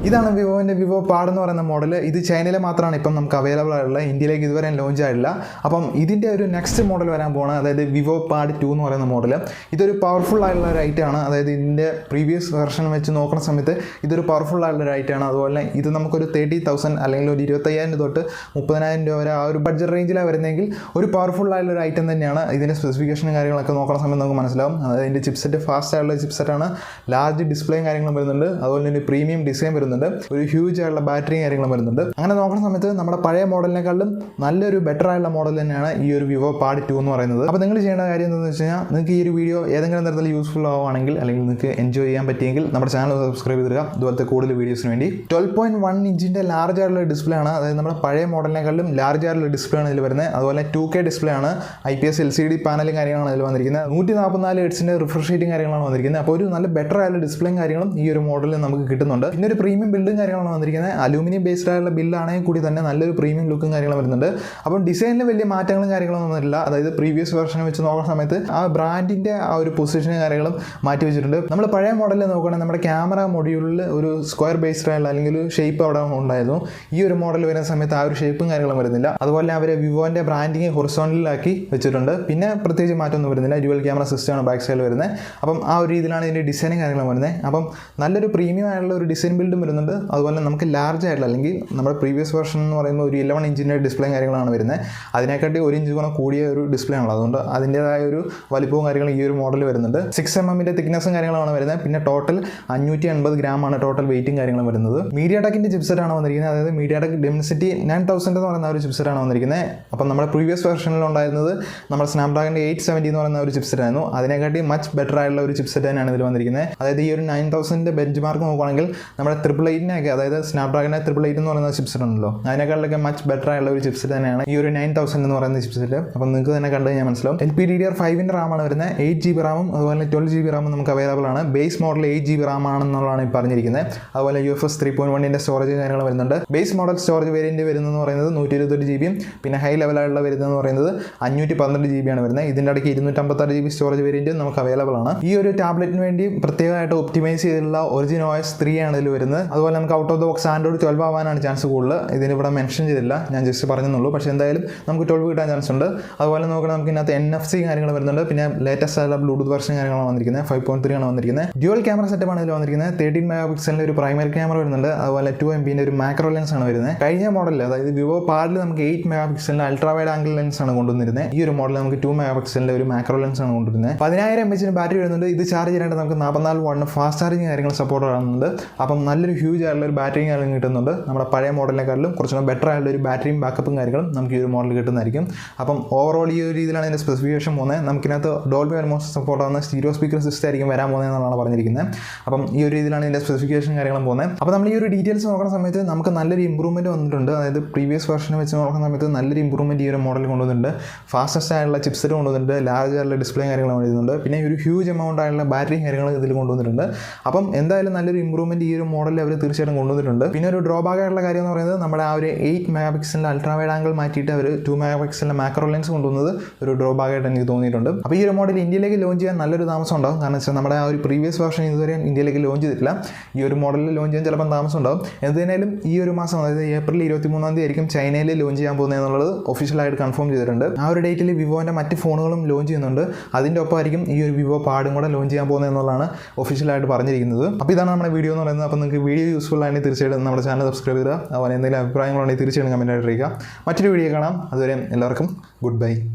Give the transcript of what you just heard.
ഇതാണ് വിവോൻ്റെ Vivo pad എന്ന് പറയുന്ന മോഡൽ. ഇത് ചൈനയിൽ മാത്രമാണ് ഇപ്പം നമുക്ക് അവൈലബിൾ ആയിട്ടുള്ളത്. ഇന്ത്യയിലേക്ക് ഇതുവരെ ലോഞ്ച് ആയിട്ടില്ല. അപ്പം ഇതിൻ്റെ ഒരു നെക്സ്റ്റ് മോഡൽ വരാൻ പോകുന്നത് അതായത് വിവോ പാഡ് 2 എന്ന് പറയുന്ന മോഡൽ. ഇതൊരു പവർഫുൾ ആയിട്ടുള്ള ഒരു ഐറ്റമാണ്. അതായത് ഇതിൻ്റെ പ്രീവിയസ് വെർഷൻ വെച്ച് നോക്കുന്ന സമയത്ത് ഇതൊരു പവർഫുൾ ആയിട്ടുള്ള ഒരു ഐറ്റമാണ്. അതുപോലെ ഇത് നമുക്കൊരു 30,000 അല്ലെങ്കിൽ ഒരു 25,000 തൊട്ട് 30,000 രൂപ വരെ ആ ഒരു ബഡ്ജറ്റ് റേഞ്ചിലാണ് വരുന്നതെങ്കിൽ ഒരു പവർഫുൾ ആയിട്ടുള്ള ഒരു ഐറ്റം തന്നെയാണ്. ഇതിൻ്റെ സ്പെസിഫിക്കേഷനും കാര്യങ്ങളൊക്കെ നോക്കുന്ന സമയത്ത് നമുക്ക് മനസ്സിലാവും. അതായത് ഇതിൻ്റെ ചിപ്സെറ്റ് ഫാസ്റ്റ് ആയിട്ടുള്ള ചിപ്സെറ്റാണ്. ലാർജ് ഡിസ്പ്ലേയും കാര്യങ്ങളും വരുന്നുണ്ട്. അതുപോലെ തന്നെ പ്രീമിയം ഡിസൈൻ വരുന്നുണ്ട്. ഒരു ഹ്യൂജ് ആയിട്ടുള്ള ബാറ്ററിയും കാര്യങ്ങളും വരുന്നുണ്ട്. അങ്ങനെ നോക്കുന്ന സമയത്ത് നമ്മുടെ പഴയ മോഡലിനെക്കാളും നല്ലൊരു ബെറ്റർ ആയിട്ടുള്ള മോഡൽ തന്നെയാണ് ഈ ഒരു വിവോ പാഡ് 2 എന്ന് പറയുന്നത്. അപ്പോൾ നിങ്ങൾ ചെയ്യേണ്ട കാര്യം എന്താണെന്ന് വെച്ച് കഴിഞ്ഞാൽ നിങ്ങൾക്ക് ഈ ഒരു വീഡിയോ ഏതെങ്കിലും തരത്തിൽ യൂസ്ഫുൾ ആവുകയാണെങ്കിൽ അല്ലെങ്കിൽ നിങ്ങൾക്ക് എൻജോയ് ചെയ്യാൻ പറ്റിയെങ്കിൽ നമ്മുടെ ചാനൽ സബ്സ്ക്രൈബ് ചെയ്തിടുക. ഇതുപോലത്തെ കൂടുതൽ വീഡിയോസിന് വേണ്ടി 12.1 ഇഞ്ചിൻ്റെ ലാർജ് ആയിട്ടുള്ള ഡിസ്പ്ലേ ആണ്. അതായത് നമ്മുടെ പഴയ മോഡലിനെക്കാളും ലാർജ് ആയിട്ടുള്ള ഡിസ്പ്ലേ ആണ് ഇതിൽ വരുന്നത്. അതുപോലെ 2K ഡിസ്പ്ലേ ആണ്. IPS LCD പാനലും കാര്യങ്ങളാണ് ഇതിൽ വന്നിരിക്കുന്നത്. 144 ഹെർട്സിൻ്റെ റിഫ്രഷ് റേറ്റും കാര്യങ്ങളാണ് വന്നിരിക്കുന്നത്. അപ്പോൾ ഒരു നല്ല ബെറ്റർ ആയിട്ടുള്ള ഡിസ്പ്ലേയും കാര്യങ്ങളും ഈ ഒരു മോഡലിൽ നമുക്ക് കിട്ടുന്നുണ്ട്. പിന്നെ ഒരു പ്രീമിയം ബിൽഡും കാര്യങ്ങളാണ് വന്നിരിക്കുന്നത്. അലൂമിനിയം ബേസ്ഡ് ആയിട്ടുള്ള ബില്ലാണെങ്കിൽ കൂടി തന്നെ നല്ലൊരു പ്രീമിയം ലുക്കും കാര്യങ്ങളും വരുന്നുണ്ട്. അപ്പം ഡിസൈനിൽ വലിയ മാറ്റങ്ങളും കാര്യങ്ങളൊന്നും വന്നിട്ടില്ല. അതായത് പ്രീവിയസ് വെർഷനെ വെച്ച് നോക്കുന്ന സമയത്ത് ആ ബ്രാൻഡിൻ്റെ ആ ഒരു പൊസിഷനും കാര്യങ്ങളും മാറ്റി വെച്ചിട്ടുണ്ട്. നമ്മൾ പഴയ മോഡലിൽ നോക്കുകയാണെങ്കിൽ നമ്മുടെ ക്യാമറ മൊഡ്യൂളിൽ ഒരു സ്ക്വയർ ബേസ്ഡ് ആയിട്ടുള്ള അല്ലെങ്കിൽ ഒരു ഷേപ്പ് അവിടെ ഉണ്ടായിരുന്നു. ഈ ഒരു മോഡൽ വരുന്ന സമയത്ത് ആ ഒരു ഷേപ്പും കാര്യങ്ങളും വരുന്നില്ല. അതുപോലെ അവർ വിവോൻ്റെ ബ്രാൻഡിങ് ഹൊറിസോണ്ടലാക്കി വെച്ചിട്ടുണ്ട്. പിന്നെ പ്രത്യേകിച്ച് മാറ്റമൊന്നും വരുന്നില്ല. ഡ്യുവൽ ക്യാമറ സിസ്റ്റമാണ് ബാക്ക് സൈഡിൽ വരുന്നത്. അപ്പം ആ ഒരു രീതിയിലാണ് ഇതിൻ്റെ ഡിസൈനും കാര്യങ്ങളും വരുന്നത്. അപ്പം നല്ലൊരു പ്രീമിയം ആയിട്ടുള്ള ഒരു ഡിസൈൻ ബിൽഡും വരുന്നുണ്ട്. അതുപോലെ നമുക്ക് ലാർജ് ആയിട്ടുള്ള അല്ലെങ്കിൽ നമ്മുടെ പ്രീവിയസ് വെർഷൻ എന്ന് പറയുമ്പോൾ ഒരു 11 ഇഞ്ചിൻ്റെ ഡിസ്പ്ലേയും കാര്യങ്ങളാണ് വരുന്നത്. അതിനെക്കാട്ടി 1 ഇഞ്ച് കൂടെ കൂടിയ ഒരു ഡിസ്പ്ലേ ആണല്ലോ. അതുകൊണ്ട് അതിൻ്റേതായ ഒരു വലിപ്പവും കാര്യങ്ങളും ഈ ഒരു മോഡൽ വരുന്നുണ്ട്. 6mm തിക്നെസ്സും കാര്യങ്ങളാണ് വരുന്നത്. പിന്നെ ടോട്ടൽ 580 ഗ്രാമാണ് ടോട്ടൽ വെയിറ്റും കാര്യങ്ങളും വരുന്നത്. മീഡിയാടെക്കിൻ്റെ ചിപ്സെറ്റാണ് വന്നിരിക്കുന്നത്. അതായത് മീഡിയാടെക് ഡെൻസിറ്റി 9000 എന്ന് പറയുന്ന ഒരു ചിപ്സെറ്റാണ് വന്നിരിക്കുന്നത്. അപ്പം നമ്മുടെ പ്രീവിയസ് വെർഷനിൽ ഉണ്ടായിരുന്നത് നമ്മുടെ സ്നാപ്ഡ്രാഗണിൻ്റെ 870 എന്ന് പറയുന്ന ഒരു ചിപ്സെറ്റ് ആയിരുന്നു. അതിനെക്കാട്ടി മച്ച് ബെറ്റർ ആയിട്ടുള്ള ഒരു ചിപ്സെറ്റ് തന്നെയാണ് ഇതിൽ വന്നിരിക്കുന്നത്. അതായത് ഈ ഒരു 9000 ബെഞ്ച് മാർക്ക് നോക്കുകയാണെങ്കിൽ നമ്മുടെ 888 അതായത് സ്നാപ്ഡ്രാഗണിൻ്റെ 888 എന്ന് പറയുന്ന ചിപ്സെറ്റ് ഉണ്ടല്ലോ, അതിനേക്കാളൊക്കെ മച്ച് ബെറ്റർ ആയിട്ടുള്ള ഒരു ചിപ്സെറ്റ് തന്നെയാണ് ഈ ഒരു 9000 എന്ന് പറയുന്ന ചിപ്സെറ്റ്. അപ്പം നിങ്ങൾക്ക് തന്നെ കണ്ടു കഴിഞ്ഞാൽ മനസ്സിലാവും. LPDDR5 റാമാണ് വരുന്നത്. 8GB റാമും അതുപോലെ 12GB റാമും നമുക്ക് അവൈലബിൾ ആണ്. ബേസ് മോഡൽ 8GB റാം ആണെന്നുള്ളതാണ് ഈ പറഞ്ഞിരിക്കുന്നത്. അതുപോലെ UFS 3.1 സ്റ്റോറേജ് കാര്യങ്ങൾ വരുന്നുണ്ട്. ബേസ് മോഡൽ സ്റ്റോറേജ് വേരിയന്റ് വരുന്നതെന്ന് പറയുന്നത് 128GB, പിന്നെ ഹൈ ലെവലായിട്ടുള്ള വരുന്നതെന്ന് പറയുന്നത് 512GB ആണ് വരുന്നത്. ഇതിൻ്റെ ഇടയ്ക്ക് 256GB സ്റ്റോറേജ് വേരിയന്റ് നമുക്ക് അവൈലബിൾ ആണ്. ഈ ഒരു ടാബ്ലറ്റിന് വേണ്ടി പ്രത്യേകമായിട്ട് ഒപ്റ്റിമൈസ് ചെയ്തിട്ടുള്ള ഒറിജിൻ OS 3 ആണ് ഇതിൽ വരുന്നത്. അതുപോലെ നമുക്ക് out of the box android 12 ആവാനാണ് ചാൻസ് കൂടുതൽ. ഇതിനിവിടെ മെൻഷൻ ചെയ്തില്ല, ഞാൻ ജസ്റ്റ് പറഞ്ഞെന്നുള്ളൂ. പക്ഷേ എന്തായാലും നമുക്ക് 12 കിട്ടാൻ ചാൻസ് ഉണ്ട്. അതുപോലെ നോക്കണം നമുക്ക് ഇതിനകത്ത് NFC കാര്യങ്ങൾ വരുന്നുണ്ട്. പിന്നെ ലേറ്റസ്റ്റ് ആയിട്ടുള്ള ബ്ലൂടൂത്ത് വെർഷൻ കാര്യങ്ങളാണ് വന്നിരിക്കുന്നത്. 5.3 ആണ് വന്നിരിക്കുന്നത്. ഡ്യുവൽ ക്യാമറ സെറ്റപ്പാണ് ഇതിൽ വന്നിരിക്കുന്നത്. 13 മെഗാപിക്സലിൻ്റെ ഒരു പ്രൈമറി ക്യാമറ വരുന്നുണ്ട്. അതുപോലെ 2MP ഒരു മാക്രോ ലെൻസ് ആണ് വരുന്നത്. കഴിഞ്ഞ മോഡലിൽ അതായത് വിവോ പാഡിൽ നമുക്ക് 8 മെഗാപിക്സലിൻ്റെ അൾട്രാ വൈഡ് ആംഗിൾ ലെൻസ് ആണ് കൊണ്ടുവന്നിരുന്നത്. ഈ ഒരു മോഡലിൽ നമുക്ക് 2 മെഗാപിക്സലിൻ്റെ ഒരു മാക്രോ ലെൻസ് ആണ് കൊണ്ടുവരുന്നത്. 10000 mAh ബാറ്ററി വരുന്നുണ്ട്. ഇത് ചാർജ് ചെയ്യാനായിട്ട് നമുക്ക് 44 വാട്ടിന് ഫാസ്റ്റ് ചാർജിങ് കാര്യങ്ങൾ സപ്പോർട്ട് ആകുന്നുണ്ട്. അപ്പം നല്ലൊരു ഹ്യൂജ് ആയിട്ടുള്ള ഒരു ബാറ്ററിയും കാര്യങ്ങളും കിട്ടുന്നുണ്ട്. നമ്മുടെ പഴയ മോഡലിനെക്കാളും കുറച്ചുകൂടെ ബെറ്റർ ആയിട്ടുള്ള ഒരു ബാറ്ററിയും ബാക്കപ്പും കാര്യങ്ങളും നമുക്ക് ഈ ഒരു മോഡൽ കിട്ടുന്നതായിരിക്കും. അപ്പം ഓവറോൾ ഈ ഒരു രീതിയിലാണ് ഇതിൻ്റെ സ്പെസിഫിക്കേഷൻ പോകുന്നത്. നമുക്കിനകത്ത് ഡോൾബി അറ്റ്മോസ് സപ്പോർട്ട് ആവുന്ന സ്റ്റീരിയോ സ്പീക്കർ സിസ്റ്റം ആയിരിക്കും വരാൻ പോകുന്നത് എന്നാണ് പറഞ്ഞിരിക്കുന്നത്. അപ്പം ഈ ഒരു രീതിയിലാണ് ഇതിൻ്റെ സ്പെസിഫിക്കേഷൻ കാര്യങ്ങളും പോകുന്നത്. അപ്പോൾ നമ്മൾ ഈ ഒരു ഡീറ്റെയിൽസ് നോക്കുന്ന സമയത്ത് നമുക്ക് നല്ലൊരു ഇമ്പ്രൂവ്മെൻറ്റ് വന്നിട്ടുണ്ട്. അതായത് പ്രീവിയസ് വെർഷനെ വെച്ച് നോക്കുന്ന സമയത്ത് നല്ലൊരു ഇമ്പ്രൂവ്മെൻറ്റ് ഈ ഒരു മോഡൽ കൊണ്ടുവന്നിട്ടുണ്ട്. ഫാസ്റ്റസ്റ്റ് ആയിട്ടുള്ള ചിപ്സെറ്റ് കൊണ്ടുവന്നിട്ടുണ്ട്. ലാർജ് ആയിട്ടുള്ള ഡിസ്പ്ലേ കാര്യങ്ങളും വരുന്നുണ്ട്. പിന്നെ ഒരു ഹ്യൂജ് എമൗണ്ട് ആയിട്ടുള്ള ബാറ്ററി കാര്യങ്ങൾ ഇതിൽ കൊണ്ടുവന്നിട്ടുണ്ട്. അപ്പം എന്തായാലും നല്ലൊരു ഇമ്പ്രൂവ്മെൻറ്റ് ഈ ഒരു മോഡലിൽ അവർ തീർച്ചയായിട്ടും കൊണ്ടുവന്നിട്ടുണ്ട്. പിന്നെ ഒരു ഡ്രോബാക്ക് ആയിട്ടുള്ള കാര്യം എന്ന് പറയുന്നത് നമ്മുടെ ആ ഒരു 8 മെഗാപിക്സലിൻ്റെ അൾട്രാ വൈഡ് ആംഗിൾ മാറ്റിയിട്ട് അവർ 2 മെഗാപിക്സലിൻ്റെ മാക്രോ ലെൻസ് കൊണ്ടുവന്നത് ഒരു ഡ്രോബാക്കായിട്ട് എനിക്ക് തോന്നിയിട്ടുണ്ട്. അപ്പോൾ ഈ ഒരു മോഡൽ ഇന്ത്യയിലേക്ക് ലോഞ്ച് ചെയ്യാൻ നല്ലൊരു താമസം ഉണ്ടാകും. കാരണം വെച്ചാൽ നമ്മുടെ ആ ഒരു പ്രീവിയസ് വെർഷൻ ഇതുവരെ ഇന്ത്യയിലേക്ക് ലോഞ്ച് ചെയ്തിട്ടില്ല. ഈ ഒരു മോഡലിൽ ലോഞ്ച് ചെയ്യാൻ ചിലപ്പോൾ താമസം ഉണ്ടാകും. എന്തായാലും ഈ ഒരു മാസം അതായത് ഏപ്രിൽ 23 ആയിരിക്കും ചൈനയിൽ ലോഞ്ച് ചെയ്യാൻ പോകുന്നത് എന്നുള്ളത് ഒഫീഷ്യലായിട്ട് കൺഫേം ചെയ്തിട്ടുണ്ട്. ആ ഒരു ഡേറ്റിൽ വിവോൻ്റെ മറ്റ് ഫോണുകളും ലോഞ്ച് ചെയ്യുന്നുണ്ട്. അതിൻ്റെ ഒപ്പമായിരിക്കും ഈ ഒരു വിവോ പാഡും കൂടെ ലോഞ്ച് ചെയ്യാൻ പോകുന്നത് എന്നുള്ളതാണ് ഒഫീഷ്യലായിട്ട് പറഞ്ഞിരിക്കുന്നത്. അപ്പോൾ ഇതാണ് നമ്മുടെ വീഡിയോ എന്ന് പറയുന്നത്. അപ്പോൾ നിങ്ങൾക്ക് വീഡിയോ യൂസ്ഫുൾ ആണെങ്കിൽ തീർച്ചയായിട്ടും നമ്മുടെ ചാനൽ സബ്സ്ക്രൈബ് ചെയ്യുക. അതുപോലെ എന്തെങ്കിലും അഭിപ്രായങ്ങളുണ്ടെങ്കിൽ തീർച്ചയായിട്ടും കമൻറ്റ് ആയിട്ട് അറിയിക്കുക. മറ്റൊരു വീഡിയോ കാണാം. അതുവരെ എല്ലാവർക്കും ഗുഡ് ബൈ.